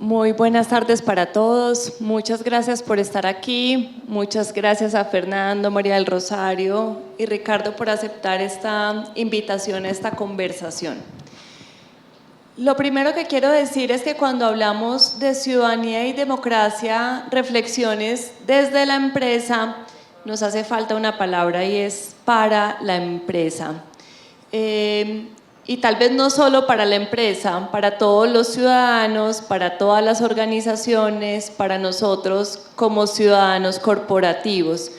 Muy buenas tardes para todos. Muchas gracias por estar aquí. Muchas gracias a Fernando, María del Rosario y Ricardo por aceptar esta invitación a esta conversación. Lo primero que quiero decir es que cuando hablamos de ciudadanía y democracia, reflexiones desde la empresa, nos hace falta una palabra y es para la empresa. Y tal vez no solo para la empresa, para todos los ciudadanos, para todas las organizaciones, para nosotros como ciudadanos corporativos.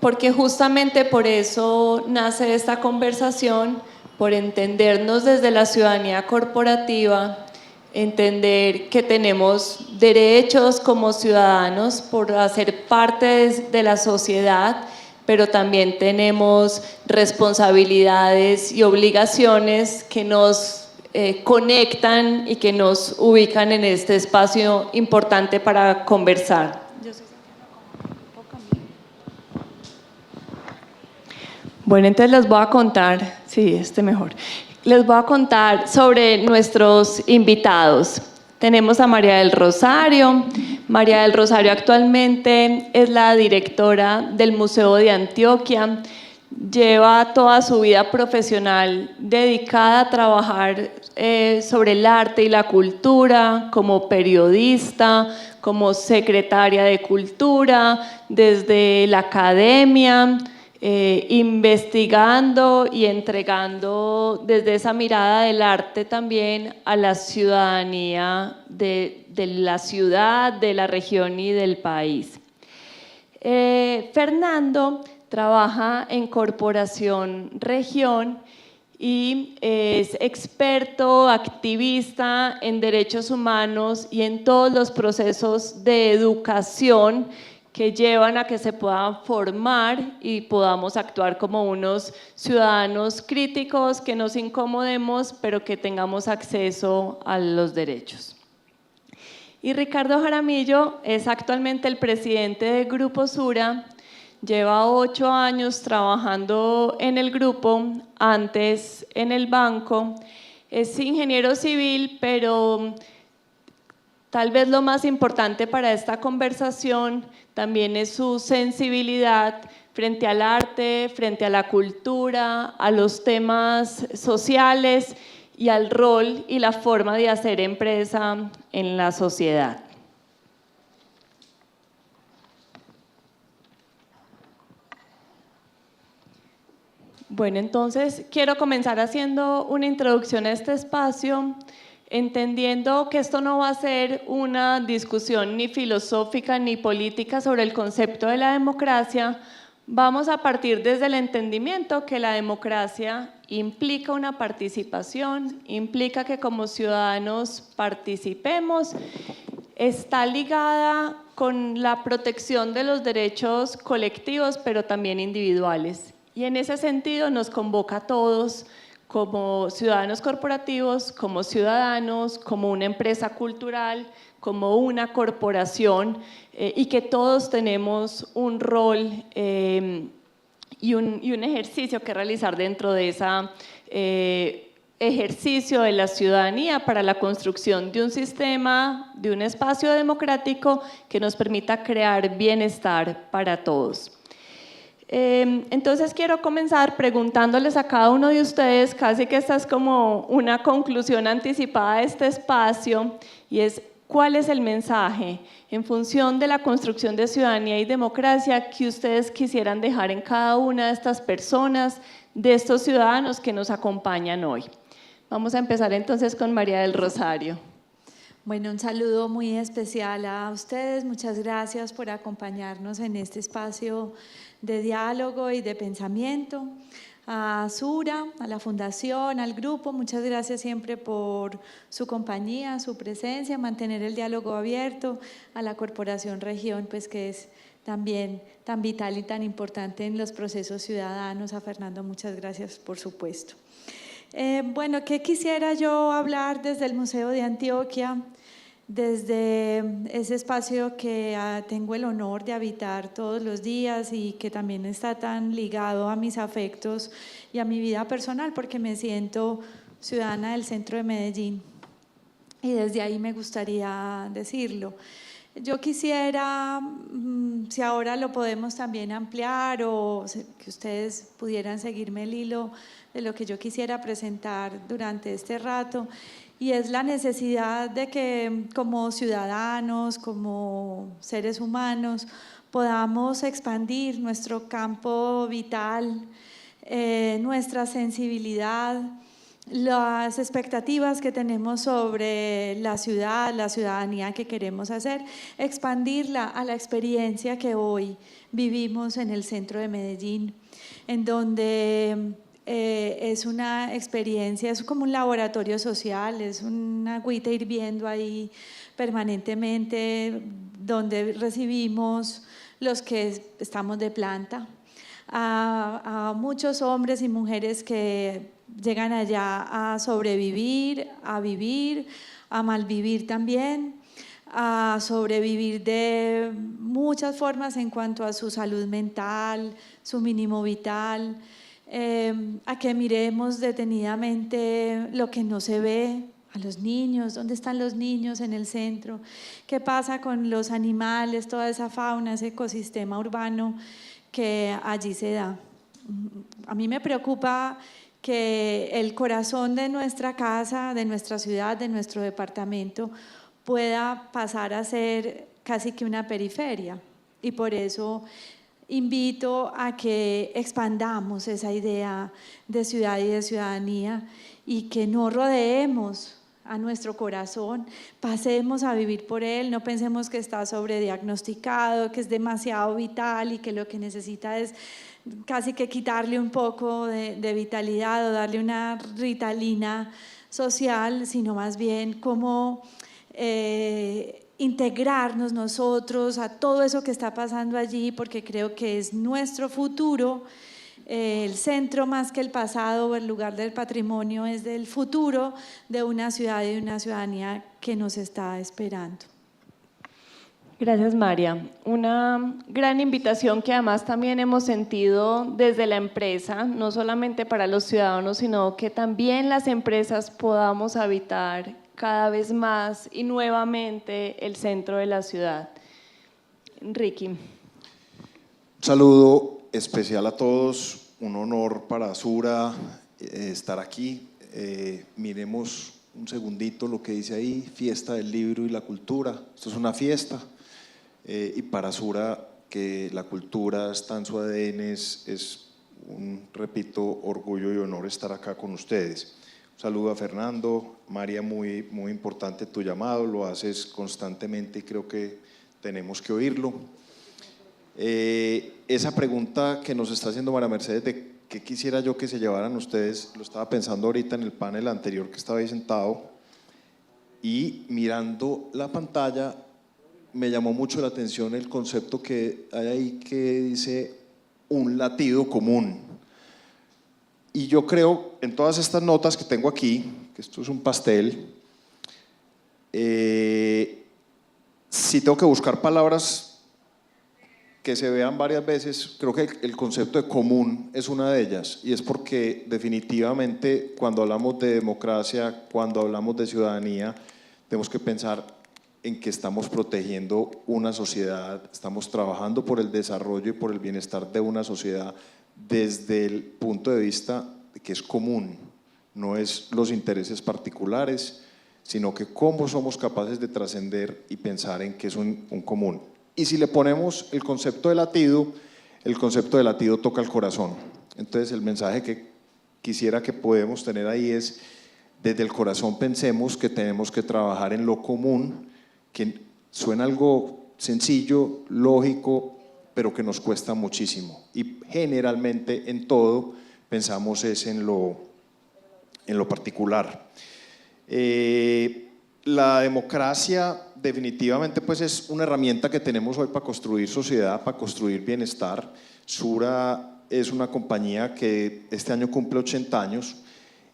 Porque justamente por eso nace esta conversación, por entendernos desde la ciudadanía corporativa, entender que tenemos derechos como ciudadanos por hacer parte de la sociedad, pero también tenemos responsabilidades y obligaciones que nos conectan y que nos ubican en este espacio importante para conversar. Bueno, entonces les voy a contar, mejor. Les voy a contar sobre nuestros invitados. Tenemos a María del Rosario. María del Rosario actualmente es la directora del Museo de Antioquia. Lleva toda su vida profesional dedicada a trabajar sobre el arte y la cultura, como periodista, como secretaria de Cultura, desde la academia, investigando y entregando desde esa mirada del arte también a la ciudadanía de la ciudad, de la región y del país. Fernando trabaja en Corporación Región y es experto, activista en derechos humanos y en todos los procesos de educación que llevan a que se puedan formar y podamos actuar como unos ciudadanos críticos, que nos incomodemos, pero que tengamos acceso a los derechos. Y Ricardo Jaramillo es actualmente el presidente del Grupo Sura. Lleva 8 años trabajando en el grupo, antes en el banco. Es ingeniero civil, pero tal vez lo más importante para esta conversación también es su sensibilidad frente al arte, frente a la cultura, a los temas sociales y al rol y la forma de hacer empresa en la sociedad. Bueno, entonces quiero comenzar haciendo una introducción a este espacio, entendiendo que esto no va a ser una discusión ni filosófica ni política sobre el concepto de la democracia. Vamos a partir desde el entendimiento que la democracia implica una participación, implica que como ciudadanos participemos, está ligada con la protección de los derechos colectivos, pero también individuales. Y en ese sentido nos convoca a todos como ciudadanos corporativos, como ciudadanos, como una empresa cultural, como una corporación, y que todos tenemos un rol y un ejercicio que realizar dentro de ese ejercicio de la ciudadanía para la construcción de un sistema, de un espacio democrático que nos permita crear bienestar para todos. Entonces quiero comenzar preguntándoles a cada uno de ustedes, casi que esta es como una conclusión anticipada de este espacio, y es: ¿cuál es el mensaje en función de la construcción de ciudadanía y democracia que ustedes quisieran dejar en cada una de estas personas, de estos ciudadanos que nos acompañan hoy? Vamos a empezar entonces con María del Rosario. Bueno, un saludo muy especial a ustedes. Muchas gracias por acompañarnos en este espacio de diálogo y de pensamiento. A Sura, a la Fundación, al grupo, muchas gracias siempre por su compañía, su presencia, mantener el diálogo abierto. A la Corporación Región, pues que es también tan vital y tan importante en los procesos ciudadanos. A Fernando, muchas gracias, por supuesto. Bueno, ¿qué quisiera yo hablar desde el Museo de Antioquia? Desde ese espacio que tengo el honor de habitar todos los días y que también está tan ligado a mis afectos y a mi vida personal, porque me siento ciudadana del centro de Medellín. y desde ahí me gustaría decirlo. Yo quisiera, si ahora lo podemos también ampliar o que ustedes pudieran seguirme el hilo de lo que yo quisiera presentar durante este rato, y es la necesidad de que como ciudadanos, como seres humanos, podamos expandir nuestro campo vital, nuestra sensibilidad, las expectativas que tenemos sobre la ciudad, la ciudadanía que queremos hacer, expandirla a la experiencia que hoy vivimos en el centro de Medellín, en donde es una experiencia, es como un laboratorio social, es una agüita hirviendo ahí permanentemente, donde recibimos los que estamos de planta, a muchos hombres y mujeres que llegan allá a sobrevivir, a vivir, a malvivir también, a sobrevivir de muchas formas en cuanto a su salud mental, su mínimo vital, a que miremos detenidamente lo que no se ve, a los niños, ¿dónde están los niños en el centro? ¿Qué pasa con los animales, toda esa fauna, ese ecosistema urbano que allí se da? A mí me preocupa que el corazón de nuestra casa, de nuestra ciudad, de nuestro departamento pueda pasar a ser casi que una periferia, y por eso invito a que expandamos esa idea de ciudad y de ciudadanía y que no rodeemos a nuestro corazón, pasemos a vivir por él, no pensemos que está sobrediagnosticado, que es demasiado vital y que lo que necesita es casi que quitarle un poco de vitalidad o darle una ritalina social, sino más bien cómo integrarnos nosotros a todo eso que está pasando allí, porque creo que es nuestro futuro. El centro más que el pasado o el lugar del patrimonio es del futuro de una ciudad y de una ciudadanía que nos está esperando. Gracias, María. Una gran invitación que además también hemos sentido desde la empresa, no solamente para los ciudadanos, sino que también las empresas podamos habitar cada vez más y nuevamente el centro de la ciudad. Ricky. Un saludo especial a todos, un honor para Sura estar aquí. Miremos un segundito lo que dice ahí, fiesta del libro y la cultura. Esto es una fiesta y para Sura que la cultura está en su ADN es un, repito, orgullo y honor estar acá con ustedes. Un saludo a Fernando. María, muy importante tu llamado, lo haces constantemente y creo que tenemos que oírlo. Esa pregunta que nos está haciendo María Mercedes de qué quisiera yo que se llevaran ustedes, lo estaba pensando ahorita en el panel anterior que estaba ahí sentado y mirando la pantalla me llamó mucho la atención el concepto que hay ahí que dice un latido común. Y yo creo, en todas estas notas que tengo aquí, que esto es un pastel, si tengo que buscar palabras que se vean varias veces, creo que el concepto de común es una de ellas, y es porque definitivamente cuando hablamos de democracia, cuando hablamos de ciudadanía, tenemos que pensar en que estamos protegiendo una sociedad, estamos trabajando por el desarrollo y por el bienestar de una sociedad desde el punto de vista de que es común, no es los intereses particulares, sino que cómo somos capaces de trascender y pensar en que es un común. Y si le ponemos el concepto de latido toca el corazón. Entonces el mensaje que quisiera que podemos tener ahí es, desde el corazón pensemos que tenemos que trabajar en lo común, que suena algo sencillo, lógico, pero que nos cuesta muchísimo. Y generalmente en todo pensamos es en lo particular. La democracia definitivamente pues es una herramienta que tenemos hoy para construir sociedad, para construir bienestar. Sura es una compañía que este año cumple 80 años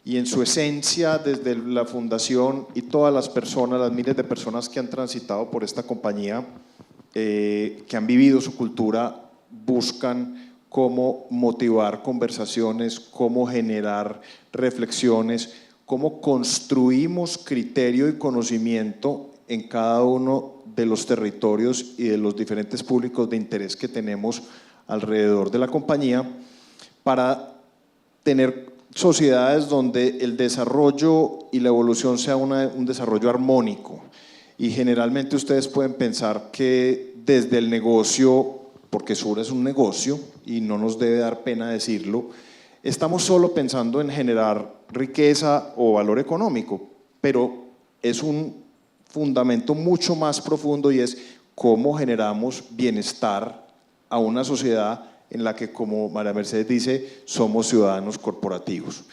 y en su esencia, desde la fundación y todas las personas, las miles de personas que han transitado por esta compañía, que han vivido su cultura, buscan cómo motivar conversaciones, cómo generar reflexiones, cómo construimos criterio y conocimiento en cada uno de los territorios y de los diferentes públicos de interés que tenemos alrededor de la compañía para tener sociedades donde el desarrollo y la evolución sea un desarrollo armónico. Y generalmente ustedes pueden pensar que desde el negocio, porque Sura es un negocio y no nos debe dar pena decirlo, estamos solo pensando en generar riqueza o valor económico, pero es un fundamento mucho más profundo y es cómo generamos bienestar a una sociedad en la que, como María Mercedes dice, somos ciudadanos corporativos.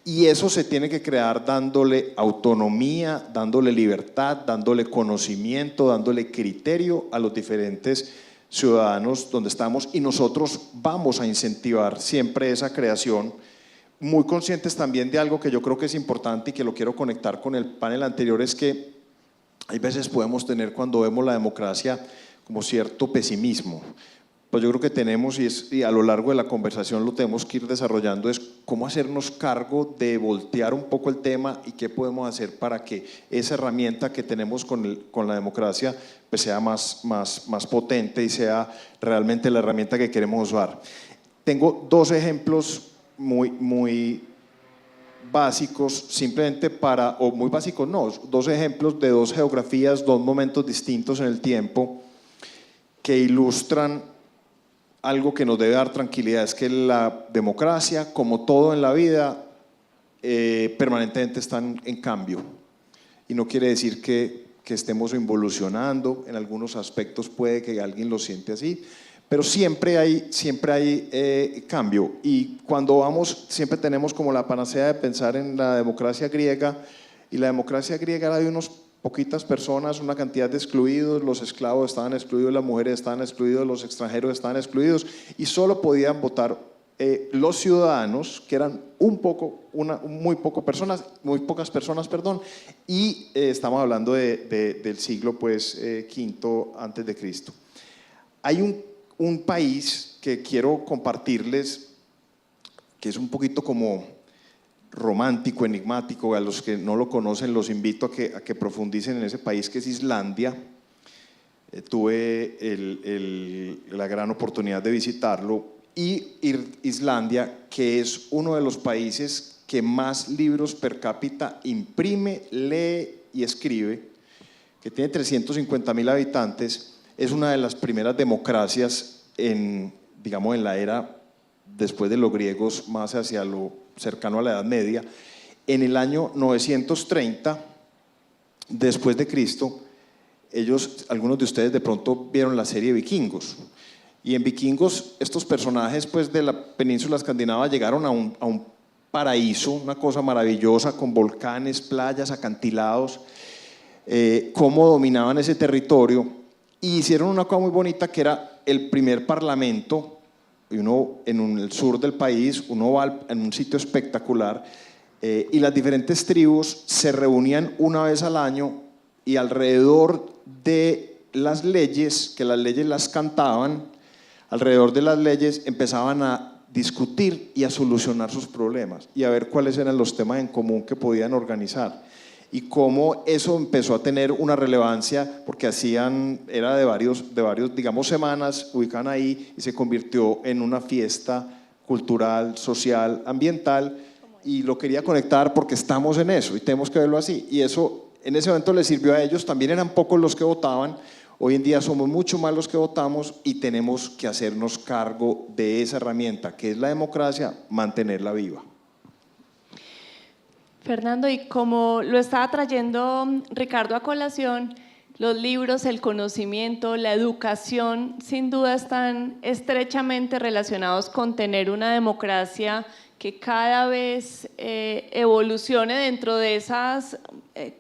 Y eso se tiene que crear dándole autonomía, dándole libertad, dándole conocimiento, dándole criterio a los diferentes ciudadanos donde estamos, y nosotros vamos a incentivar siempre esa creación, muy conscientes también de algo que yo creo que es importante y que lo quiero conectar con el panel anterior, es que hay veces podemos tener, cuando vemos la democracia, como cierto pesimismo. Pues yo creo que tenemos, y a lo largo de la conversación lo tenemos que ir desarrollando, es cómo hacernos cargo de voltear un poco el tema y qué podemos hacer para que esa herramienta que tenemos con la democracia pues sea más potente y sea realmente la herramienta que queremos usar. Tengo dos ejemplos muy básicos, simplemente o muy básicos no, dos ejemplos de dos geografías, dos momentos distintos en el tiempo que ilustran algo que nos debe dar tranquilidad, es que la democracia, como todo en la vida, permanentemente está en cambio. Y no quiere decir que estemos involucionando, en algunos aspectos puede que alguien lo siente así, pero siempre hay cambio. Y cuando vamos, siempre tenemos como la panacea de pensar en la democracia griega, y la democracia griega era de unos poquitas personas, una cantidad de excluidos, los esclavos estaban excluidos, las mujeres estaban excluidas, los extranjeros estaban excluidos, y solo podían votar los ciudadanos, que eran muy pocas personas, y estamos hablando del siglo pues, V antes de Cristo. Hay un país que quiero compartirles, que es un poquito como romántico, enigmático. A los que no lo conocen los invito a que profundicen en ese país, que es Islandia. Tuve la gran oportunidad de visitarlo, y Islandia, que es uno de los países que más libros per cápita imprime, lee y escribe, que tiene 350.000 habitantes, es una de las primeras democracias digamos, en la era después de los griegos, más hacia lo cercano a la Edad Media. En el año 930 después de Cristo, algunos de ustedes de pronto vieron la serie Vikingos, y en Vikingos estos personajes pues, de la península escandinava llegaron a un paraíso, una cosa maravillosa, con volcanes, playas, acantilados, cómo dominaban ese territorio, y hicieron una cosa muy bonita, que era el primer parlamento. Y uno en el sur del país, uno va en un sitio espectacular, y las diferentes tribus se reunían una vez al año, y alrededor de las leyes, que las leyes las cantaban, alrededor de las leyes empezaban a discutir y a solucionar sus problemas y a ver cuáles eran los temas en común que podían organizar. Y cómo eso empezó a tener una relevancia, porque era de varios, digamos, semanas, ubican ahí, y se convirtió en una fiesta cultural, social, ambiental, y lo quería conectar porque estamos en eso y tenemos que verlo así. Y eso en ese momento les sirvió a ellos, también eran pocos los que votaban, hoy en día somos mucho más los que votamos, y tenemos que hacernos cargo de esa herramienta que es la democracia, mantenerla viva. Fernando, y como lo estaba trayendo Ricardo a colación, los libros, el conocimiento, la educación, sin duda están estrechamente relacionados con tener una democracia que cada vez evolucione dentro de esas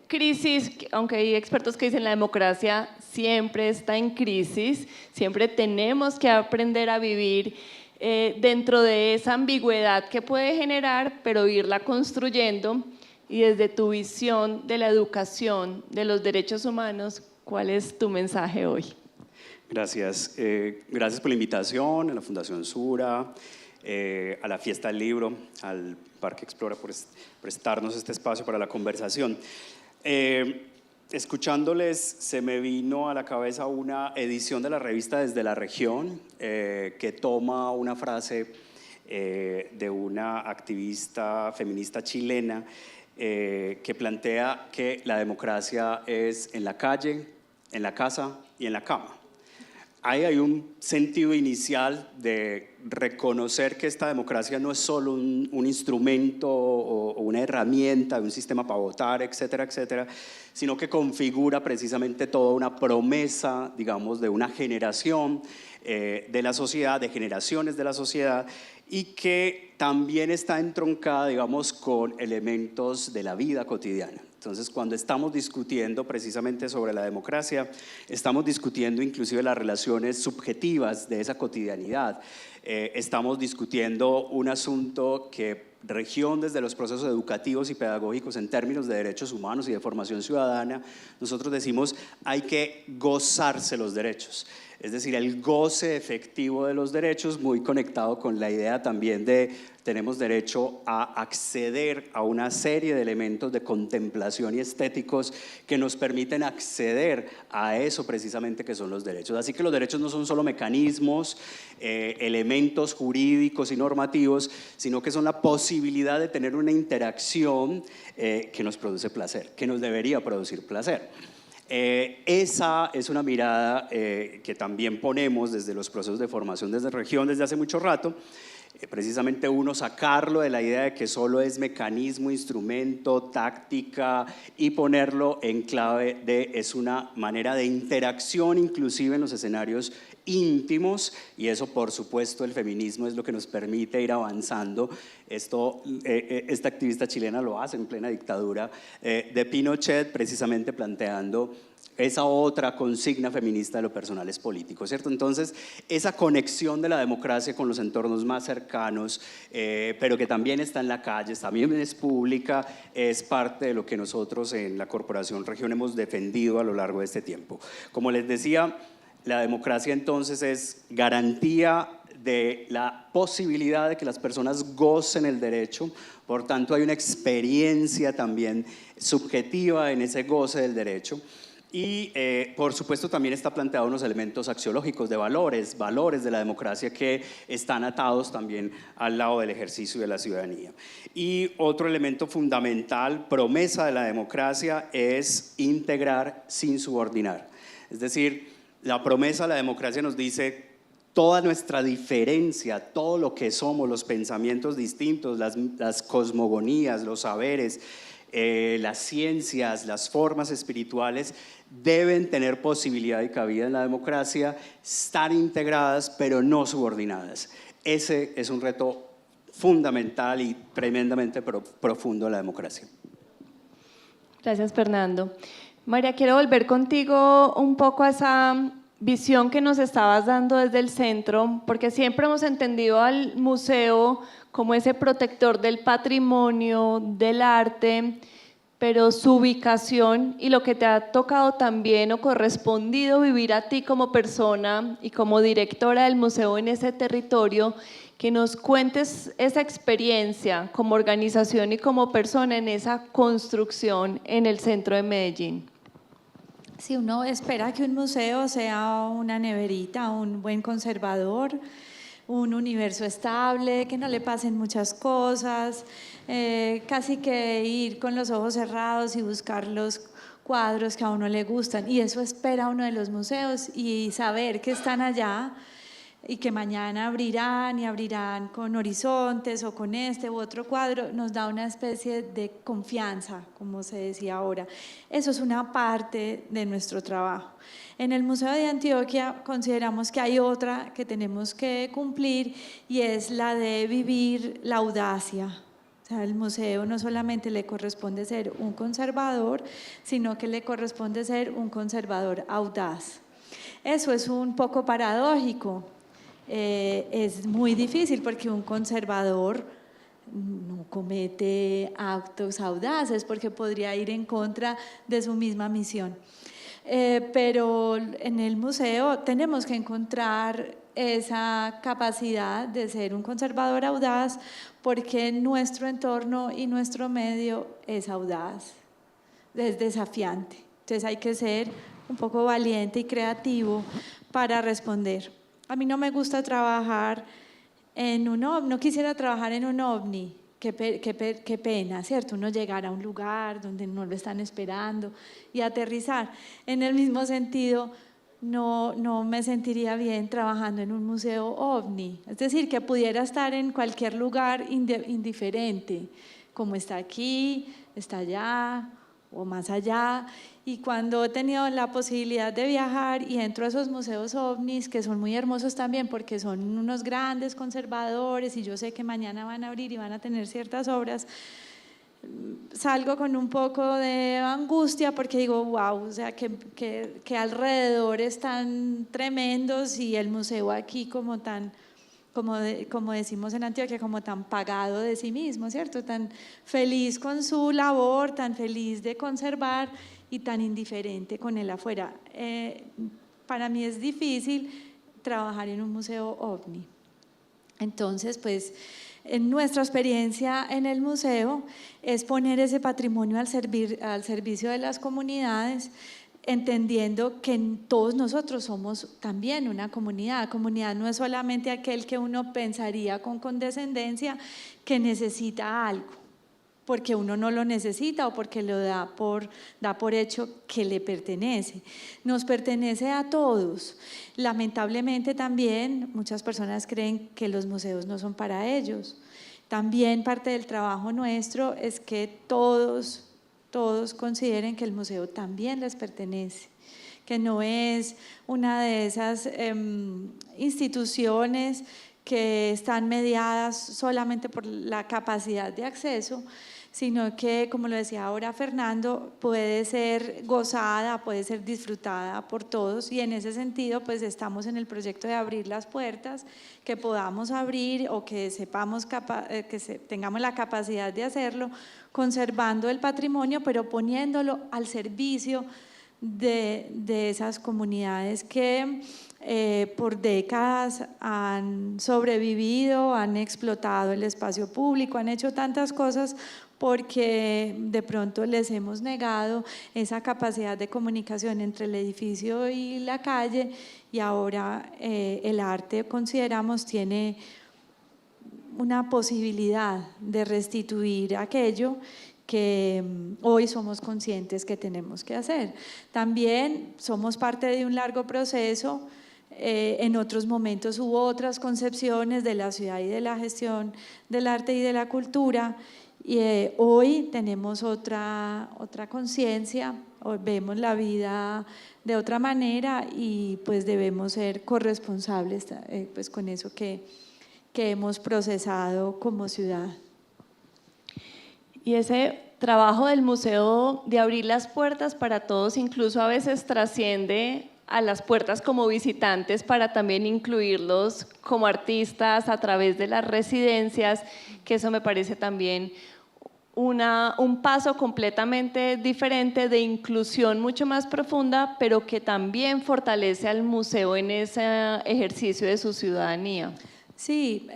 crisis, aunque hay expertos que dicen la democracia siempre está en crisis, siempre tenemos que aprender a vivir dentro de esa ambigüedad que puede generar, pero irla construyendo. Y desde tu visión de la educación, de los derechos humanos, ¿cuál es tu mensaje hoy? Gracias. Gracias por la invitación a la Fundación Sura. a la Fiesta del Libro, al Parque Explora por prestarnos este espacio para la conversación. Escuchándoles se me vino a la cabeza una edición de la revista Desde la Región que toma una frase de una activista feminista chilena que plantea que la democracia es en la calle, en la casa y en la cama. Ahí hay un sentido inicial de reconocer que esta democracia no es solo un instrumento o una herramienta de un sistema para votar, etcétera, etcétera, sino que configura precisamente toda una promesa, digamos, de una generación de la sociedad, de generaciones de la sociedad, y que también está entroncada, digamos, con elementos de la vida cotidiana. Entonces, cuando estamos discutiendo precisamente sobre la democracia, estamos discutiendo inclusive las relaciones subjetivas de esa cotidianidad. Estamos discutiendo un asunto que región desde los procesos educativos y pedagógicos en términos de derechos humanos y de formación ciudadana, nosotros decimos hay que gozarse los derechos. Es decir, el goce efectivo de los derechos, muy conectado con la idea también de tenemos derecho a acceder a una serie de elementos de contemplación y estéticos que nos permiten acceder a eso precisamente que son los derechos. Así que los derechos no son solo mecanismos, elementos jurídicos y normativos, sino que son la posibilidad de tener una interacción que nos produce placer, que nos debería producir placer. Esa es una mirada que también ponemos desde los procesos de formación desde región desde hace mucho rato, precisamente uno sacarlo de la idea de que solo es mecanismo, instrumento, táctica y ponerlo en clave de es una manera de interacción inclusive en los escenarios íntimos, y eso por supuesto el feminismo es lo que nos permite ir avanzando. Esta activista chilena lo hace en plena dictadura de Pinochet, precisamente planteando esa otra consigna feminista de lo personal es político, ¿cierto? Entonces, esa conexión de la democracia con los entornos más cercanos, pero que también está en la calle, también es pública, es parte de lo que nosotros en la Corporación Región hemos defendido a lo largo de este tiempo. Como les decía, la democracia entonces es garantía de la posibilidad de que las personas gocen el derecho, por tanto hay una experiencia también subjetiva en ese goce del derecho. Y por supuesto también está planteado unos elementos axiológicos de valores de la democracia que están atados también al lado del ejercicio de la ciudadanía. Y otro elemento fundamental, promesa de la democracia, es integrar sin subordinar. Es decir, la promesa de la democracia nos dice toda nuestra diferencia, todo lo que somos, los pensamientos distintos, las cosmogonías, los saberes, las ciencias, las formas espirituales deben tener posibilidad y cabida en la democracia, estar integradas pero no subordinadas. Ese es un reto fundamental y tremendamente profundo de la democracia. Gracias, Fernando. María, quiero volver contigo un poco a esa visión que nos estabas dando desde el centro, porque siempre hemos entendido al museo como ese protector del patrimonio, del arte, pero su ubicación y lo que te ha tocado también o correspondido vivir a ti como persona y como directora del museo en ese territorio, que nos cuentes esa experiencia como organización y como persona en esa construcción en el centro de Medellín. Si uno espera que un museo sea una neverita, un buen conservador, un universo estable, que no le pasen muchas cosas, casi que ir con los ojos cerrados y buscar los cuadros que a uno le gustan, y eso espera uno de los museos, y saber que están allá y que mañana abrirán y abrirán con horizontes o con este u otro cuadro, nos da una especie de confianza, como se decía ahora. Eso es una parte de nuestro trabajo. En el Museo de Antioquia consideramos que hay otra que tenemos que cumplir, y es la de vivir la audacia. O sea, al museo no solamente le corresponde ser un conservador, sino que le corresponde ser un conservador audaz. Eso es un poco paradójico. Es muy difícil porque un conservador no comete actos audaces porque podría ir en contra de su misma misión. pero en el museo tenemos que encontrar esa capacidad de ser un conservador audaz, porque nuestro entorno y nuestro medio es audaz, es desafiante. Entonces hay que ser un poco valiente y creativo para responder. A mí no me gusta trabajar en un ovni, no quisiera trabajar en un ovni. Qué pena, ¿cierto? Uno llegar a un lugar donde no lo están esperando y aterrizar. En el mismo sentido, no me sentiría bien trabajando en un museo ovni. Es decir, que pudiera estar en cualquier lugar indiferente, como está aquí, está allá o más allá. Y cuando he tenido la posibilidad de viajar y entro a esos museos ovnis, que son muy hermosos también porque son unos grandes conservadores y yo sé que mañana van a abrir y van a tener ciertas obras, salgo con un poco de angustia porque digo, wow, o sea, que alrededor están tremendos y el museo aquí como tan, como decimos en Antioquia, como tan pagado de sí mismo, ¿cierto? Tan feliz con su labor, tan feliz de conservar y tan indiferente con el afuera. Para mí es difícil trabajar en un museo ovni. Entonces, pues, en nuestra experiencia en el museo es poner ese patrimonio al servicio de las comunidades, entendiendo que todos nosotros somos también una comunidad. Comunidad no es solamente aquel que uno pensaría con condescendencia que necesita algo, porque uno no lo necesita o porque lo da por hecho que le pertenece. Nos pertenece a todos. Lamentablemente también muchas personas creen que los museos no son para ellos. También parte del trabajo nuestro es que todos consideren que el museo también les pertenece, que no es una de esas instituciones que están mediadas solamente por la capacidad de acceso, sino que, como lo decía ahora Fernando, puede ser gozada, puede ser disfrutada por todos, y en ese sentido pues estamos en el proyecto de abrir las puertas, que podamos abrir o que sepamos tengamos la capacidad de hacerlo, conservando el patrimonio, pero poniéndolo al servicio de esas comunidades que por décadas han sobrevivido, han explotado el espacio público, han hecho tantas cosas porque de pronto les hemos negado esa capacidad de comunicación entre el edificio y la calle, y ahora el arte, consideramos, tiene una posibilidad de restituir aquello que hoy somos conscientes que tenemos que hacer. También somos parte de un largo proceso. En otros momentos hubo otras concepciones de la ciudad y de la gestión del arte y de la cultura, y hoy tenemos otra conciencia, hoy vemos la vida de otra manera y pues debemos ser corresponsables pues con eso que hemos procesado como ciudad. Y ese trabajo del museo de abrir las puertas para todos, incluso a veces trasciende a las puertas como visitantes para también incluirlos como artistas a través de las residencias, que eso me parece también un paso completamente diferente de inclusión mucho más profunda, pero que también fortalece al museo en ese ejercicio de su ciudadanía. Sí,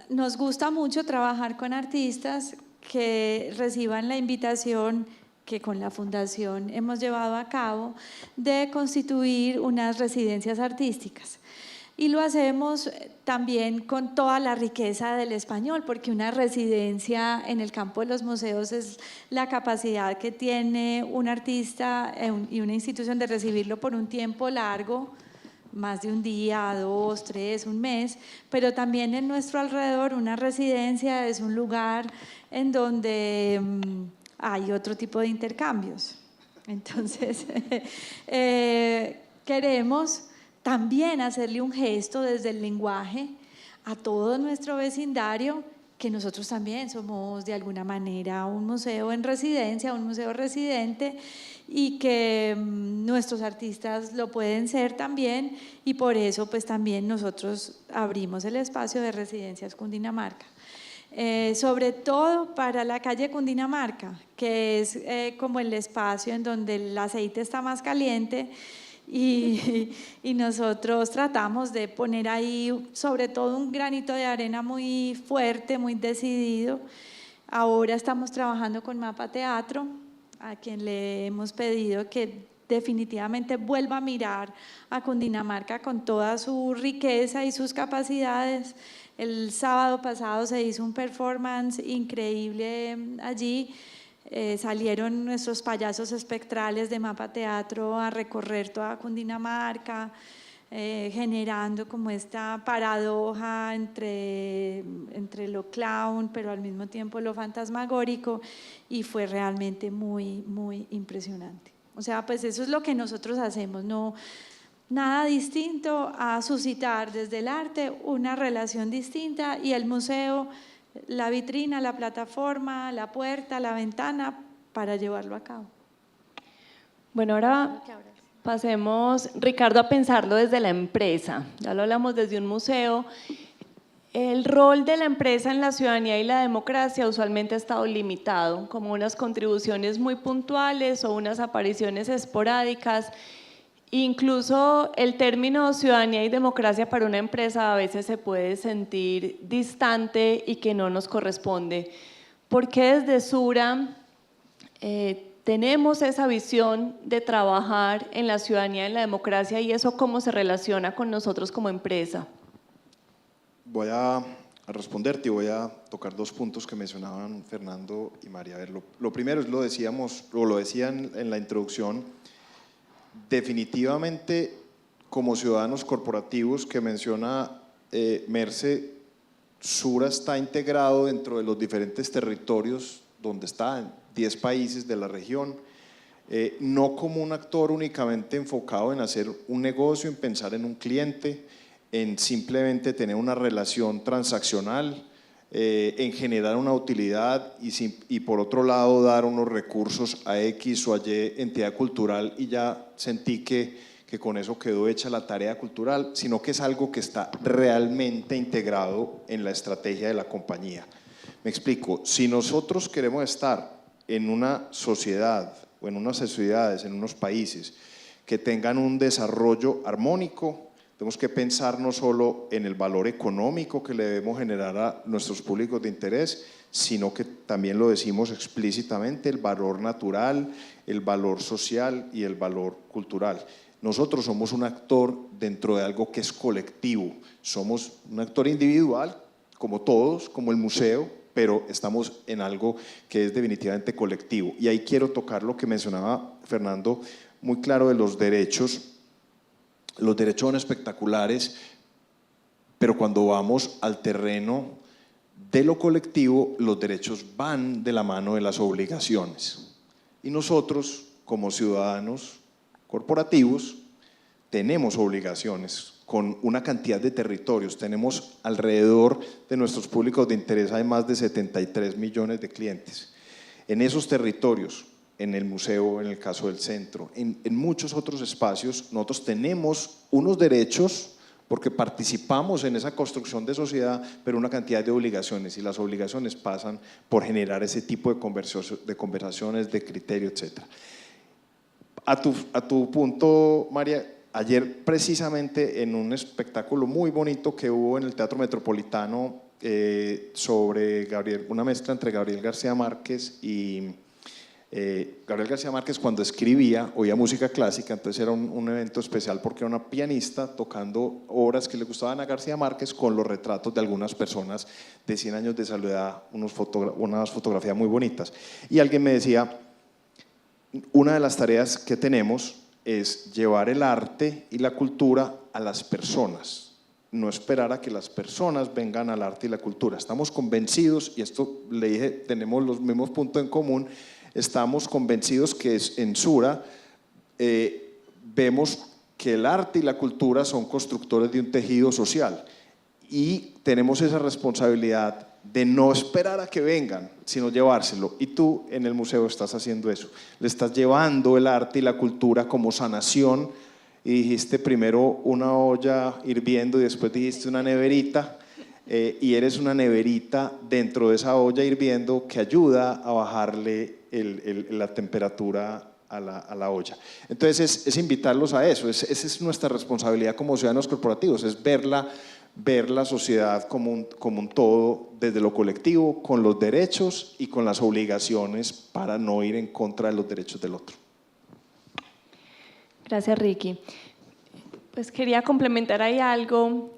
nos gusta mucho trabajar con artistas que reciban la invitación que con la Fundación hemos llevado a cabo de constituir unas residencias artísticas. Y lo hacemos también con toda la riqueza del español, porque una residencia en el campo de los museos es la capacidad que tiene un artista y una institución de recibirlo por un tiempo largo, más de un día, 2, 3, un mes, pero también en nuestro alrededor una residencia es un lugar en donde hay otro tipo de intercambios. Entonces, queremos también hacerle un gesto desde el lenguaje a todo nuestro vecindario, que nosotros también somos de alguna manera un museo en residencia, un museo residente, y que nuestros artistas lo pueden ser también, y por eso pues también nosotros abrimos el espacio de Residencias Cundinamarca. sobre todo para la calle Cundinamarca, que es como el espacio en donde el aceite está más caliente y nosotros tratamos de poner ahí sobre todo un granito de arena muy fuerte, muy decidido. Ahora estamos trabajando con Mapa Teatro, a quien le hemos pedido que definitivamente vuelva a mirar a Cundinamarca con toda su riqueza y sus capacidades. El sábado pasado se hizo un performance increíble allí. Salieron nuestros payasos espectrales de Mapa Teatro a recorrer toda Cundinamarca, generando como esta paradoja entre lo clown, pero al mismo tiempo lo fantasmagórico, y fue realmente muy, muy impresionante. O sea, pues eso es lo que nosotros hacemos, no nada distinto a suscitar desde el arte una relación distinta, y el museo, la vitrina, la plataforma, la puerta, la ventana para llevarlo a cabo. Bueno, ahora pasemos, Ricardo, a pensarlo desde la empresa. Ya lo hablamos desde un museo. El rol de la empresa en la ciudadanía y la democracia usualmente ha estado limitado, como unas contribuciones muy puntuales o unas apariciones esporádicas. Incluso el término ciudadanía y democracia para una empresa a veces se puede sentir distante y que no nos corresponde. ¿Por qué desde Sura tenemos esa visión de trabajar en la ciudadanía y en la democracia, y eso cómo se relaciona con nosotros como empresa? Voy a responderte y voy a tocar dos puntos que mencionaban Fernando y María. A ver, lo primero es, lo decían en la introducción, definitivamente como ciudadanos corporativos que menciona Merce, Sura está integrado dentro de los diferentes territorios donde está, en 10 países de la región, no como un actor únicamente enfocado en hacer un negocio, en pensar en un cliente, en simplemente tener una relación transaccional, en generar una utilidad y por otro lado dar unos recursos a X o a Y entidad cultural y ya sentí que con eso quedó hecha la tarea cultural, sino que es algo que está realmente integrado en la estrategia de la compañía. Me explico, si nosotros queremos estar en una sociedad o en unas sociedades, en unos países que tengan un desarrollo armónico, tenemos que pensar no solo en el valor económico que le debemos generar a nuestros públicos de interés, sino que también lo decimos explícitamente, el valor natural, el valor social y el valor cultural. Nosotros somos un actor dentro de algo que es colectivo, somos un actor individual, como todos, como el museo, pero estamos en algo que es definitivamente colectivo. Y ahí quiero tocar lo que mencionaba Fernando, muy claro, de los derechos. Los derechos son espectaculares, pero cuando vamos al terreno de lo colectivo, los derechos van de la mano de las obligaciones. Y nosotros, como ciudadanos corporativos, tenemos obligaciones con una cantidad de territorios. Tenemos alrededor de nuestros públicos de interés, hay más de 73 millones de clientes. En esos territorios, en el museo, en el caso del centro, en muchos otros espacios, nosotros tenemos unos derechos porque participamos en esa construcción de sociedad, pero una cantidad de obligaciones, y las obligaciones pasan por generar ese tipo de conversaciones, de criterio, etc. A tu punto, María, ayer precisamente en un espectáculo muy bonito que hubo en el Teatro Metropolitano sobre una mezcla entre Gabriel García Márquez y Gabriel García Márquez, cuando escribía, oía música clásica, entonces era un evento especial porque era una pianista tocando obras que le gustaban a García Márquez con los retratos de algunas personas de 100 años de soledad, unas fotografías muy bonitas. Y alguien me decía, una de las tareas que tenemos es llevar el arte y la cultura a las personas, no esperar a que las personas vengan al arte y la cultura. Estamos convencidos, y esto le dije, tenemos los mismos puntos en común, estamos convencidos que en Sura vemos que el arte y la cultura son constructores de un tejido social y tenemos esa responsabilidad de no esperar a que vengan, sino llevárselo. Y tú en el museo estás haciendo eso, le estás llevando el arte y la cultura como sanación, y dijiste primero una olla hirviendo y después dijiste una neverita. y eres una neverita dentro de esa olla hirviendo que ayuda a bajarle la temperatura a la olla. Entonces es invitarlos a eso, esa es nuestra responsabilidad como ciudadanos corporativos, es ver la sociedad como un todo desde lo colectivo, con los derechos y con las obligaciones para no ir en contra de los derechos del otro. Gracias, Ricky. Pues quería complementar ahí algo,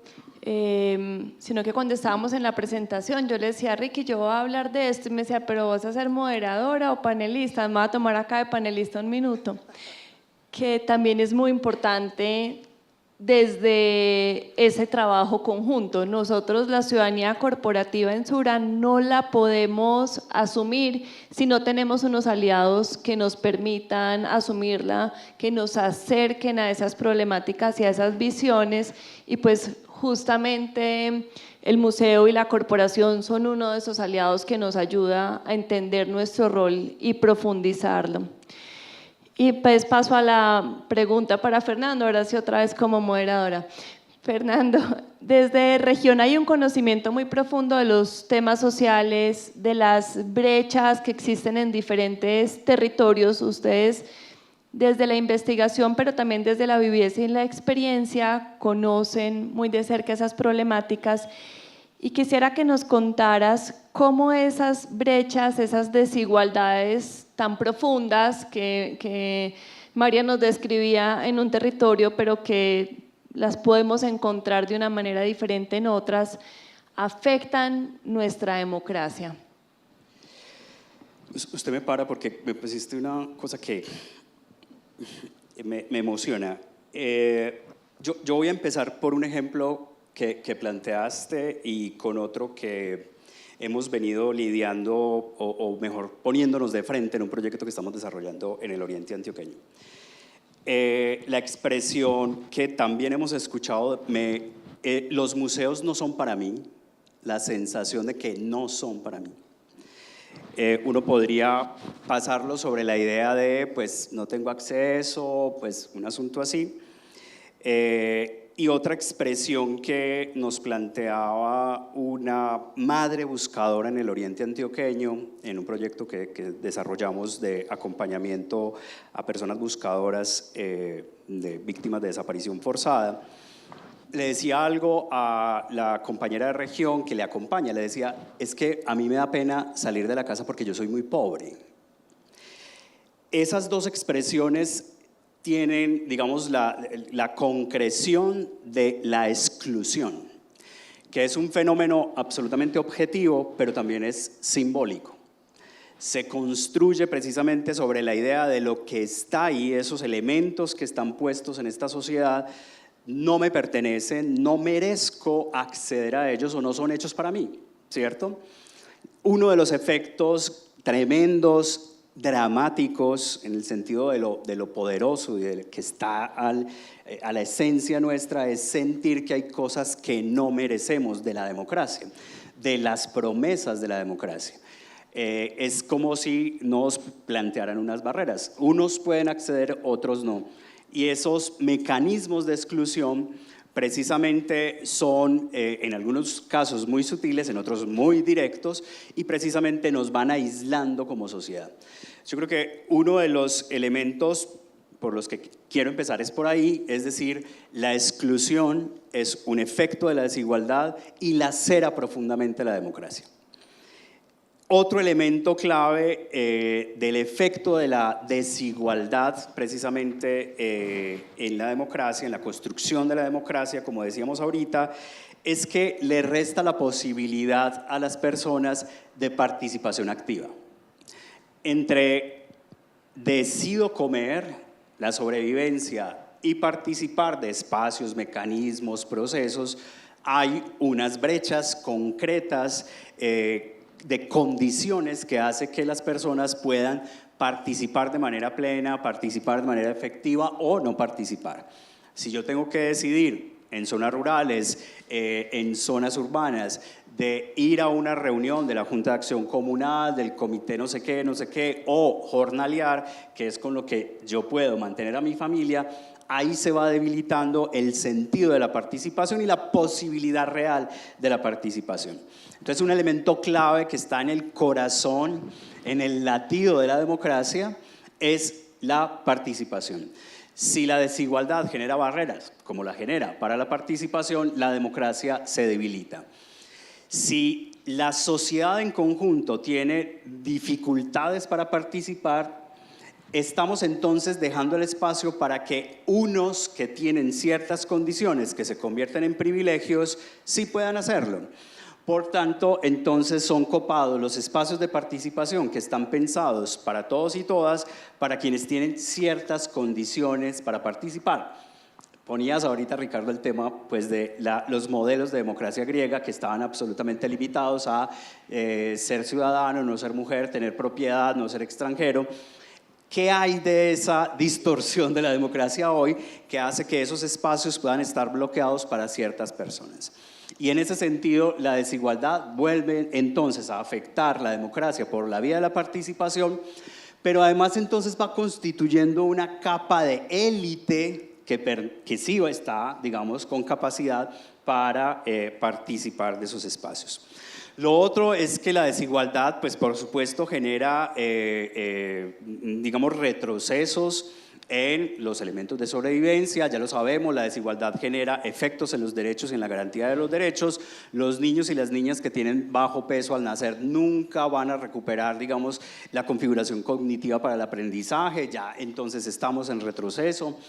sino que cuando estábamos en la presentación yo le decía a Ricky, yo voy a hablar de esto, y me decía, pero ¿vas a ser moderadora o panelista? Me voy a tomar acá de panelista un minuto, que también es muy importante desde ese trabajo conjunto. Nosotros, la ciudadanía corporativa en Sura, no la podemos asumir si no tenemos unos aliados que nos permitan asumirla, que nos acerquen a esas problemáticas y a esas visiones, y pues justamente el museo y la corporación son uno de esos aliados que nos ayuda a entender nuestro rol y profundizarlo. Y pues paso a la pregunta para Fernando, ahora sí otra vez como moderadora. Fernando, desde región hay un conocimiento muy profundo de los temas sociales, de las brechas que existen en diferentes territorios. Ustedes desde la investigación, pero también desde la vivencia y la experiencia, conocen muy de cerca esas problemáticas. Y quisiera que nos contaras cómo esas brechas, esas desigualdades tan profundas que María nos describía en un territorio, pero que las podemos encontrar de una manera diferente en otras, afectan nuestra democracia. Usted me para porque me pusiste una cosa que me emociona. Yo voy a empezar por un ejemplo que planteaste y con otro que hemos venido lidiando o mejor poniéndonos de frente en un proyecto que estamos desarrollando en el oriente antioqueño. La expresión que también hemos escuchado, los museos no son para mí, la sensación de que no son para mí. Uno podría pasarlo sobre la idea de pues no tengo acceso, pues un asunto así. Y otra expresión que nos planteaba una madre buscadora en el oriente antioqueño, en un proyecto que desarrollamos de acompañamiento a personas buscadoras de víctimas de desaparición forzada, le decía algo a la compañera de región que le acompaña, le decía, es que a mí me da pena salir de la casa porque yo soy muy pobre. Esas dos expresiones tienen, digamos, la concreción de la exclusión, que es un fenómeno absolutamente objetivo, pero también es simbólico. Se construye precisamente sobre la idea de lo que está ahí, esos elementos que están puestos en esta sociedad, no me pertenecen, no merezco acceder a ellos o no son hechos para mí, ¿cierto? Uno de los efectos tremendos, dramáticos, en el sentido de lo poderoso y de que está a la esencia nuestra, es sentir que hay cosas que no merecemos de la democracia, de las promesas de la democracia. Es como si nos plantearan unas barreras. Unos pueden acceder, otros no. Y esos mecanismos de exclusión precisamente son en algunos casos muy sutiles, en otros muy directos, y precisamente nos van aislando como sociedad. Yo creo que uno de los elementos por los que quiero empezar es por ahí, es decir, la exclusión es un efecto de la desigualdad y lacera profundamente la democracia. Otro elemento clave del efecto de la desigualdad precisamente en la democracia, en la construcción de la democracia, como decíamos ahorita, es que le resta la posibilidad a las personas de participación activa. Entre decido comer, la sobrevivencia y participar de espacios, mecanismos, procesos, hay unas brechas concretas de condiciones que hace que las personas puedan participar de manera plena, participar de manera efectiva o no participar. Si yo tengo que decidir en zonas rurales, en zonas urbanas, de ir a una reunión de la Junta de Acción Comunal, del comité no sé qué, o jornalear, que es con lo que yo puedo mantener a mi familia, ahí se va debilitando el sentido de la participación y la posibilidad real de la participación. Entonces, un elemento clave que está en el corazón, en el latido de la democracia, es la participación. Si la desigualdad genera barreras, como la genera para la participación, la democracia se debilita. Si la sociedad en conjunto tiene dificultades para participar, estamos entonces dejando el espacio para que unos que tienen ciertas condiciones que se convierten en privilegios sí puedan hacerlo. Por tanto, entonces son copados los espacios de participación que están pensados para todos y todas, para quienes tienen ciertas condiciones para participar. Ponías ahorita, Ricardo, el tema pues, de los modelos de democracia griega que estaban absolutamente limitados a ser ciudadano, no ser mujer, tener propiedad, no ser extranjero. ¿Qué hay de esa distorsión de la democracia hoy que hace que esos espacios puedan estar bloqueados para ciertas personas? Y en ese sentido, la desigualdad vuelve entonces a afectar la democracia por la vía de la participación, pero además entonces va constituyendo una capa de élite que sí está, digamos, con capacidad para participar de esos espacios. Lo otro es que la desigualdad, pues por supuesto, genera, digamos, retrocesos en los elementos de sobrevivencia. Ya lo sabemos, la desigualdad genera efectos en los derechos y en la garantía de los derechos. Los niños y las niñas que tienen bajo peso al nacer nunca van a recuperar, digamos, la configuración cognitiva para el aprendizaje. Ya entonces estamos en retroceso.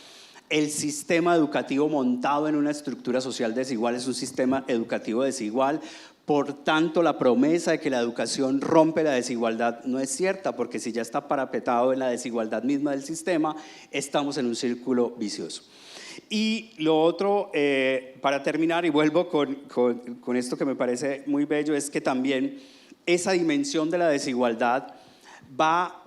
El sistema educativo montado en una estructura social desigual es un sistema educativo desigual. Por tanto, la promesa de que la educación rompe la desigualdad no es cierta, porque si ya está parapetado en la desigualdad misma del sistema, estamos en un círculo vicioso. Y lo otro, para terminar, y vuelvo con esto que me parece muy bello, es que también esa dimensión de la desigualdad va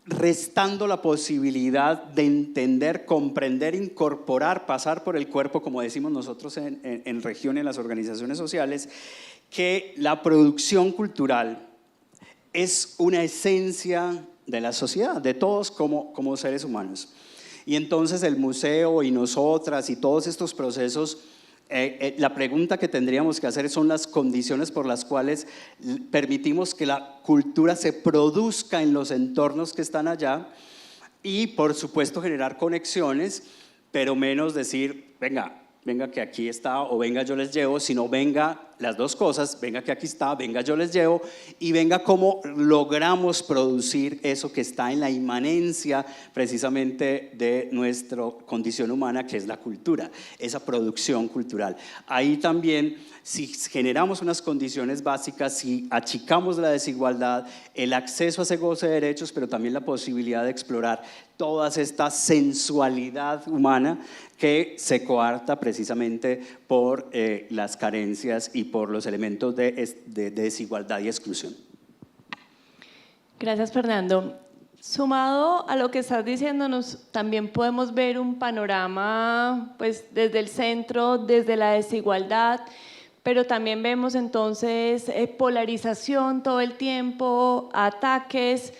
restando la posibilidad de entender, comprender, incorporar, pasar por el cuerpo, como decimos nosotros en región, en las organizaciones sociales, que la producción cultural es una esencia de la sociedad, de todos como seres humanos. Y entonces el museo y nosotras y todos estos procesos, la pregunta que tendríamos que hacer son las condiciones por las cuales permitimos que la cultura se produzca en los entornos que están allá y, por supuesto, generar conexiones, pero menos decir, venga que aquí está o venga yo les llevo, sino venga las dos cosas, venga que aquí está, venga yo les llevo y venga cómo logramos producir eso que está en la inmanencia precisamente de nuestra condición humana, que es la cultura, esa producción cultural. Ahí también, si generamos unas condiciones básicas, si achicamos la desigualdad, el acceso a ese goce de derechos, pero también la posibilidad de explorar toda esta sensualidad humana que se coarta precisamente por las carencias y por los elementos de desigualdad y exclusión. Gracias, Fernando. Sumado a lo que estás diciéndonos, también podemos ver un panorama pues, desde el centro, desde la desigualdad, pero también vemos entonces polarización todo el tiempo, ataques,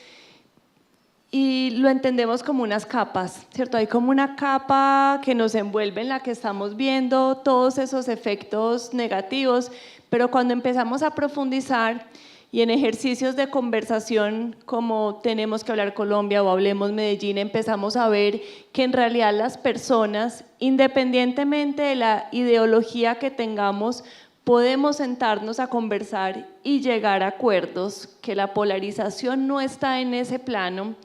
y lo entendemos como unas capas, ¿cierto? Hay como una capa que nos envuelve en la que estamos viendo todos esos efectos negativos, pero cuando empezamos a profundizar y en ejercicios de conversación como Tenemos que hablar Colombia o Hablemos Medellín, empezamos a ver que en realidad las personas, independientemente de la ideología que tengamos, podemos sentarnos a conversar y llegar a acuerdos, que la polarización no está en ese plano.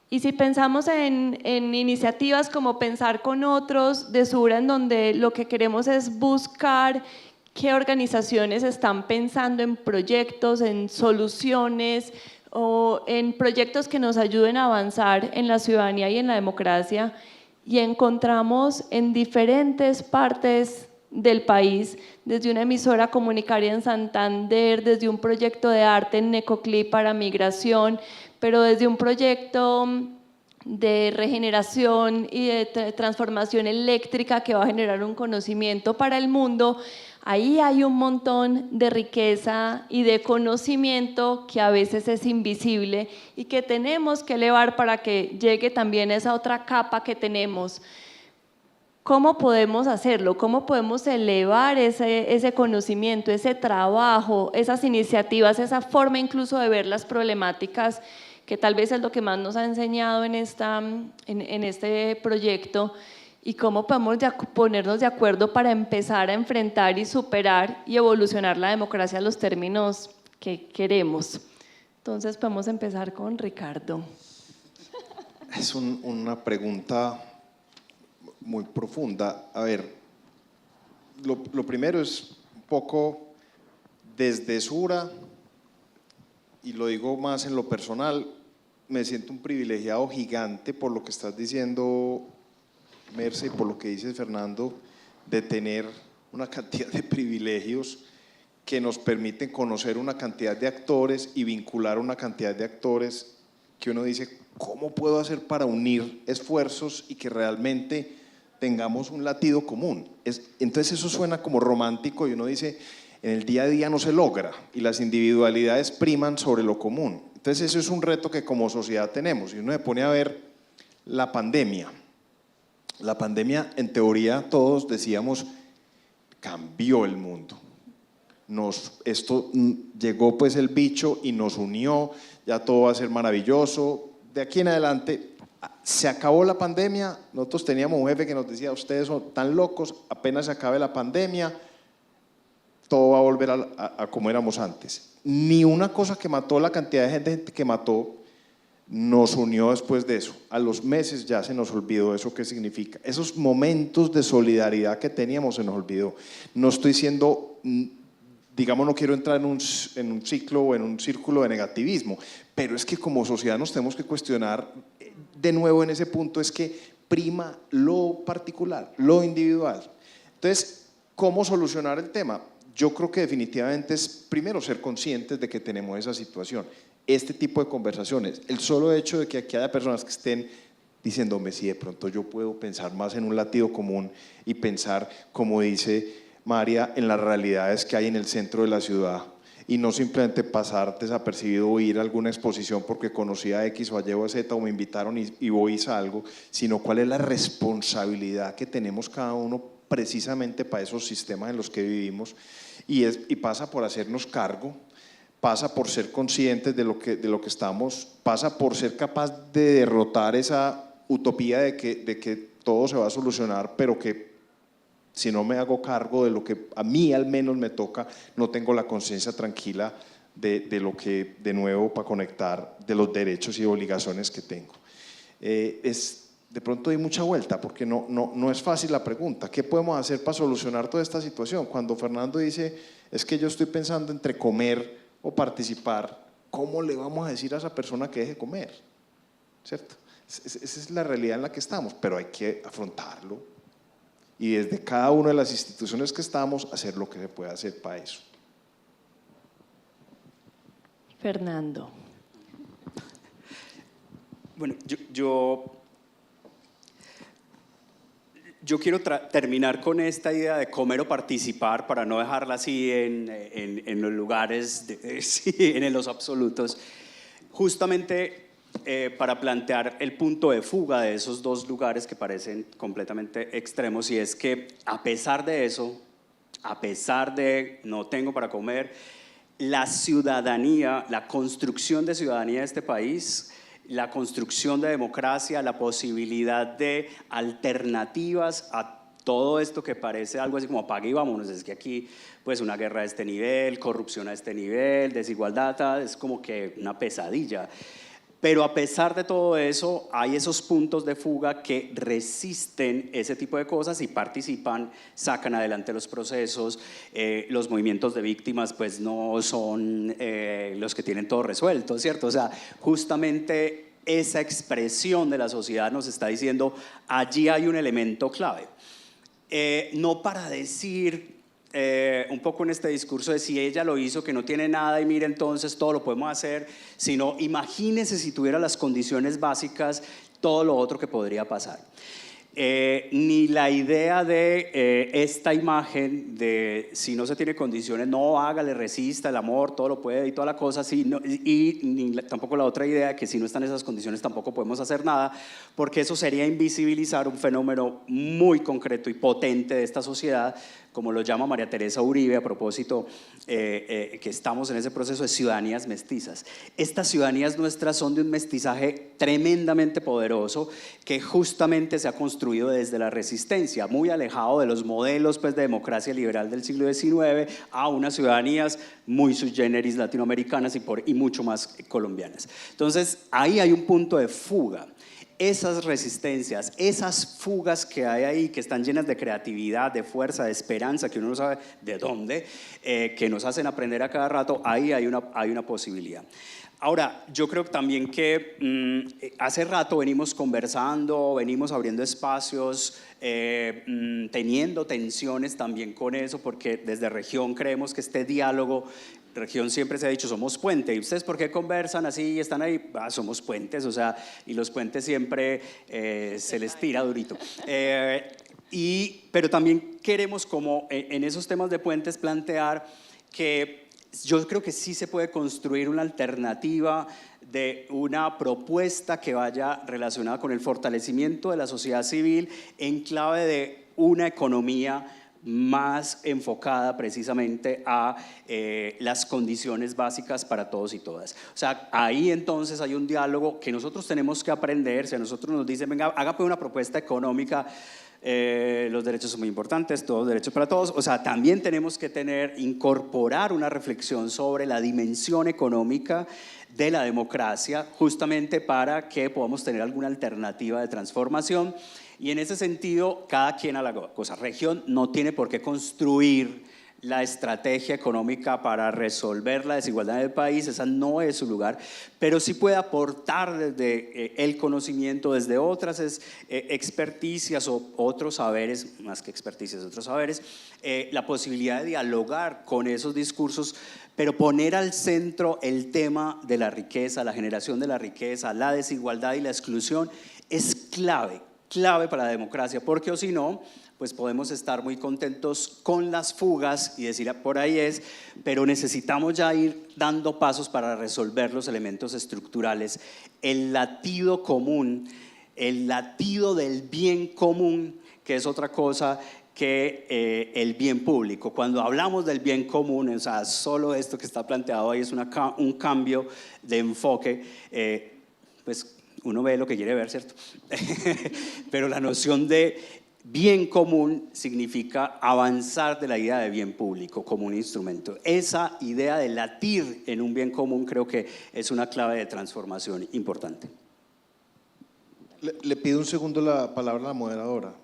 Y si pensamos en iniciativas como Pensar con Otros de Sura, en donde lo que queremos es buscar qué organizaciones están pensando en proyectos, en soluciones o en proyectos que nos ayuden a avanzar en la ciudadanía y en la democracia, y encontramos en diferentes partes del país, desde una emisora comunitaria en Santander, desde un proyecto de arte en Necoclí para migración, pero desde un proyecto de regeneración y de transformación eléctrica que va a generar un conocimiento para el mundo. Ahí hay un montón de riqueza y de conocimiento que a veces es invisible y que tenemos que elevar para que llegue también esa otra capa que tenemos. ¿cómo podemos hacerlo? ¿Cómo podemos elevar ese conocimiento, ese trabajo, esas iniciativas, esa forma incluso de ver las problemáticas, que tal vez es lo que más nos ha enseñado en este proyecto? ¿Y cómo podemos ponernos de acuerdo para empezar a enfrentar y superar y evolucionar la democracia a los términos que queremos? Entonces podemos empezar con Ricardo. Es una pregunta muy profunda. A ver, lo primero es un poco desde Sura, y lo digo más en lo personal, me siento un privilegiado gigante por lo que estás diciendo, Merce, y por lo que dices, Fernando, de tener una cantidad de privilegios que nos permiten conocer una cantidad de actores y vincular una cantidad de actores que uno dice, ¿cómo puedo hacer para unir esfuerzos y que realmente tengamos un latido común? Entonces eso suena como romántico y uno dice, en el día a día no se logra y las individualidades priman sobre lo común. Entonces eso es un reto que como sociedad tenemos. Y uno se pone a ver la pandemia. La pandemia, en teoría, todos decíamos, cambió el mundo. Llegó pues el bicho y nos unió, ya todo va a ser maravilloso. De aquí en adelante, se acabó la pandemia, nosotros teníamos un jefe que nos decía, ustedes son tan locos, apenas se acabe la pandemia, todo va a volver a como éramos antes. Ni una cosa que mató, la cantidad de gente que mató, nos unió después de eso. A los meses ya se nos olvidó eso qué significa. Esos momentos de solidaridad que teníamos se nos olvidó. No estoy siendo, digamos, no quiero entrar en un ciclo o en un círculo de negativismo, pero es que como sociedad nos tenemos que cuestionar de nuevo en ese punto, es que prima lo particular, lo individual. Entonces, ¿cómo solucionar el tema? Yo creo que definitivamente es primero ser conscientes de que tenemos esa situación. Este tipo de conversaciones, el solo hecho de que aquí haya personas que estén diciéndome si de pronto yo puedo pensar más en un latido común y pensar, como dice María, en las realidades que hay en el centro de la ciudad y no simplemente pasar desapercibido o ir a alguna exposición porque conocí a X o a Y o a Z o me invitaron y voy y salgo, sino cuál es la responsabilidad que tenemos cada uno precisamente para esos sistemas en los que vivimos y pasa por hacernos cargo, pasa por ser conscientes de lo que estamos, pasa por ser capaz de derrotar esa utopía de que todo se va a solucionar, pero que si no me hago cargo de lo que a mí al menos me toca, no tengo la conciencia tranquila de lo que, de nuevo, para conectar, de los derechos y obligaciones que tengo. De pronto di mucha vuelta porque no es fácil la pregunta. ¿Qué podemos hacer para solucionar toda esta situación? Cuando Fernando dice, es que yo estoy pensando entre comer o participar, ¿cómo le vamos a decir a esa persona que deje comer? ¿Cierto? Esa es la realidad en la que estamos, pero hay que afrontarlo y desde cada una de las instituciones que estamos hacer lo que se puede hacer para eso. Fernando. Bueno, yo quiero terminar con esta idea de comer o participar para no dejarla así en los lugares, sí, en los absolutos, justamente para plantear el punto de fuga de esos dos lugares que parecen completamente extremos, y es que a pesar de eso, a pesar de no tengo para comer, la ciudadanía, la construcción de ciudadanía de este país, la construcción de democracia, la posibilidad de alternativas a todo esto que parece algo así como apague y vámonos, es que aquí pues una guerra de este nivel, corrupción a este nivel, desigualdad, es como que una pesadilla. Pero a pesar de todo eso, hay esos puntos de fuga que resisten ese tipo de cosas y participan, sacan adelante los procesos. Los movimientos de víctimas pues no son los que tienen todo resuelto, ¿cierto? O sea, justamente esa expresión de la sociedad nos está diciendo, allí hay un elemento clave. No para decir un poco en este discurso de si ella lo hizo, que no tiene nada y mire entonces todo lo podemos hacer, sino imagínese si tuviera las condiciones básicas, todo lo otro que podría pasar. ni la idea de esta imagen de si no se tiene condiciones, no hágale, resista, el amor, todo lo puede y toda la cosa, ni tampoco la otra idea de que si no están esas condiciones tampoco podemos hacer nada, porque eso sería invisibilizar un fenómeno muy concreto y potente de esta sociedad, como lo llama María Teresa Uribe a propósito, que estamos en ese proceso de ciudadanías mestizas. Estas ciudadanías nuestras son de un mestizaje tremendamente poderoso que justamente se ha construido desde la resistencia, muy alejado de los modelos pues, de democracia liberal del siglo XIX a unas ciudadanías muy sui generis latinoamericanas y mucho más colombianas. Entonces, ahí hay un punto de fuga. Esas resistencias, esas fugas que hay ahí, que están llenas de creatividad, de fuerza, de esperanza, que uno no sabe de dónde, que nos hacen aprender a cada rato, ahí hay una posibilidad. Ahora, yo creo también que hace rato venimos conversando, venimos abriendo espacios, teniendo tensiones también con eso, porque desde Región creemos que este diálogo, Región siempre se ha dicho, somos puente, ¿y ustedes por qué conversan así y están ahí? Somos puentes, o sea, y los puentes siempre se les tira durito. Pero también queremos, como en esos temas de puentes, plantear que yo creo que sí se puede construir una alternativa de una propuesta que vaya relacionada con el fortalecimiento de la sociedad civil en clave de una economía más enfocada precisamente a las condiciones básicas para todos y todas. O sea, ahí entonces hay un diálogo que nosotros tenemos que aprender. Si a nosotros nos dicen, venga, haga una propuesta económica, los derechos son muy importantes, todos derechos para todos, o sea, también tenemos que incorporar una reflexión sobre la dimensión económica de la democracia, justamente para que podamos tener alguna alternativa de transformación. Y en ese sentido, cada quien a la cosa. Región no tiene por qué construir la estrategia económica para resolver la desigualdad del país, esa no es su lugar, pero sí puede aportar desde el conocimiento, desde otras experticias o otros saberes, más que experticias, otros saberes, la posibilidad de dialogar con esos discursos, pero poner al centro el tema de la riqueza, la generación de la riqueza, la desigualdad y la exclusión es clave para la democracia, porque o si no, pues podemos estar muy contentos con las fugas y decir por ahí es, pero necesitamos ya ir dando pasos para resolver los elementos estructurales. El latido común, el latido del bien común, que es otra cosa que el bien público. Cuando hablamos del bien común, o sea, solo esto que está planteado ahí es un cambio de enfoque, pues uno ve lo que quiere ver, ¿cierto? Pero la noción de bien común significa avanzar de la idea de bien público como un instrumento. Esa idea de latir en un bien común creo que es una clave de transformación importante. Le pido un segundo la palabra a la moderadora.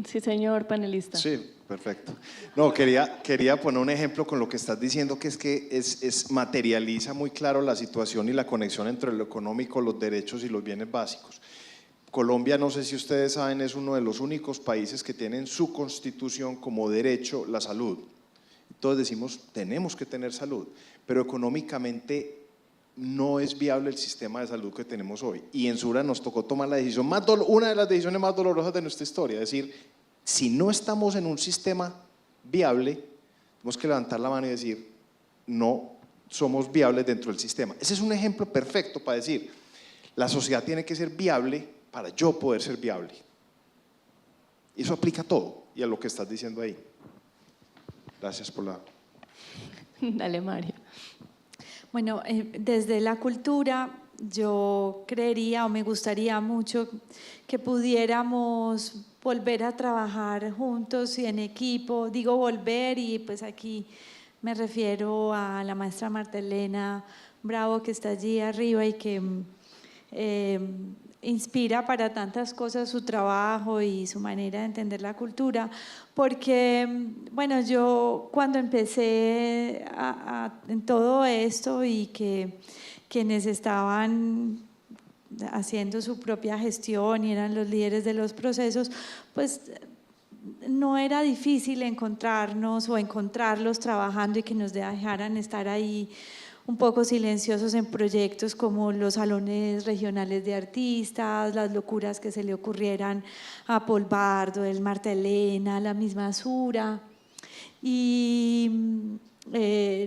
Sí, señor panelista. Sí, perfecto. No, quería poner un ejemplo con lo que estás diciendo, que materializa muy claro la situación y la conexión entre lo económico, los derechos y los bienes básicos. Colombia, no sé si ustedes saben, es uno de los únicos países que tienen su constitución como derecho la salud. Entonces decimos, tenemos que tener salud, pero económicamente no es viable el sistema de salud que tenemos hoy. Y en Sura nos tocó tomar la decisión una de las decisiones más dolorosas de nuestra historia, es decir, si no estamos en un sistema viable, tenemos que levantar la mano y decir, no somos viables dentro del sistema. Ese es un ejemplo perfecto para decir, la sociedad tiene que ser viable para yo poder ser viable. Y eso aplica a todo y a lo que estás diciendo ahí. Gracias por la… Dale, Mario. Bueno, desde la cultura yo creería o me gustaría mucho que pudiéramos volver a trabajar juntos y en equipo. Digo volver y pues aquí me refiero a la maestra Marta Elena Bravo, que está allí arriba y que inspira para tantas cosas su trabajo y su manera de entender la cultura, porque bueno, yo cuando empecé en todo esto y que quienes estaban haciendo su propia gestión y eran los líderes de los procesos, pues no era difícil encontrarnos o encontrarlos trabajando y que nos dejaran estar ahí un poco silenciosos en proyectos como los salones regionales de artistas, las locuras que se le ocurrieran a Paul Bardo, el Marta Elena, la misma Sura, y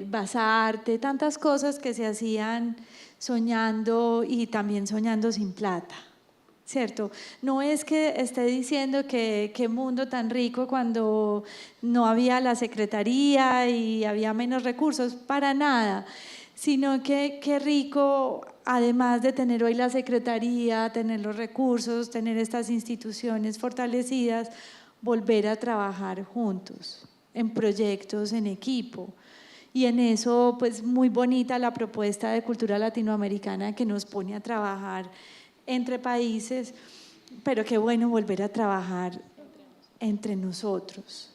Basarte, tantas cosas que se hacían soñando y también soñando sin plata. ¿Cierto? No es que esté diciendo que qué mundo tan rico cuando no había la secretaría y había menos recursos, para nada, sino que qué rico, además de tener hoy la secretaría, tener los recursos, tener estas instituciones fortalecidas, volver a trabajar juntos, en proyectos, en equipo. Y en eso, pues muy bonita la propuesta de cultura latinoamericana que nos pone a trabajar entre países, pero qué bueno volver a trabajar entre nosotros.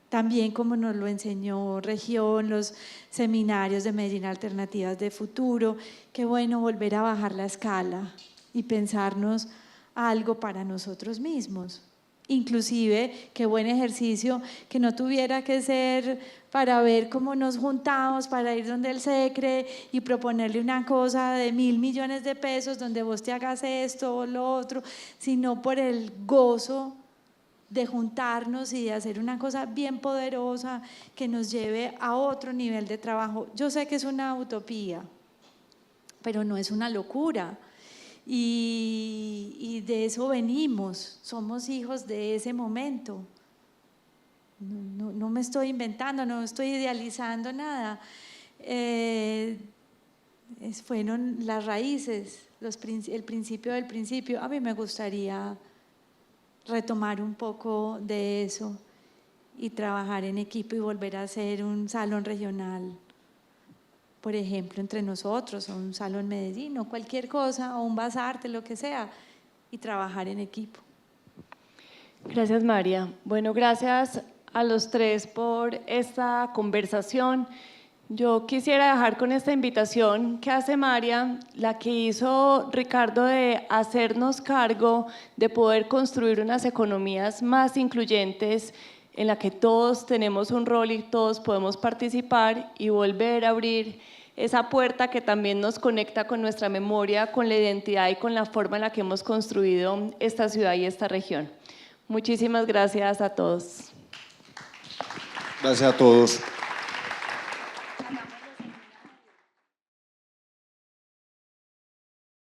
También como nos lo enseñó Región, los seminarios de Medellín Alternativas de Futuro, qué bueno volver a bajar la escala y pensarnos algo para nosotros mismos. Inclusive, qué buen ejercicio que no tuviera que ser para ver cómo nos juntamos, para ir donde el SECRE y proponerle una cosa de 1.000 millones de pesos donde vos te hagas esto o lo otro, sino por el gozo de juntarnos y de hacer una cosa bien poderosa que nos lleve a otro nivel de trabajo. Yo sé que es una utopía, pero no es una locura. Y de eso venimos, somos hijos de ese momento. No me estoy inventando, no estoy idealizando nada. Fueron las raíces, el principio del principio. A mí me gustaría retomar un poco de eso y trabajar en equipo y volver a hacer un salón regional, por ejemplo, entre nosotros, o un salón Medellín, o cualquier cosa, o un Basarte, lo que sea, y trabajar en equipo. Gracias, María. Bueno, gracias a los tres por esta conversación. Yo quisiera dejar con esta invitación que hace María, la que hizo Ricardo, de hacernos cargo de poder construir unas economías más incluyentes en la que todos tenemos un rol y todos podemos participar, y volver a abrir esa puerta que también nos conecta con nuestra memoria, con la identidad y con la forma en la que hemos construido esta ciudad y esta región. Muchísimas gracias a todos. Gracias a todos.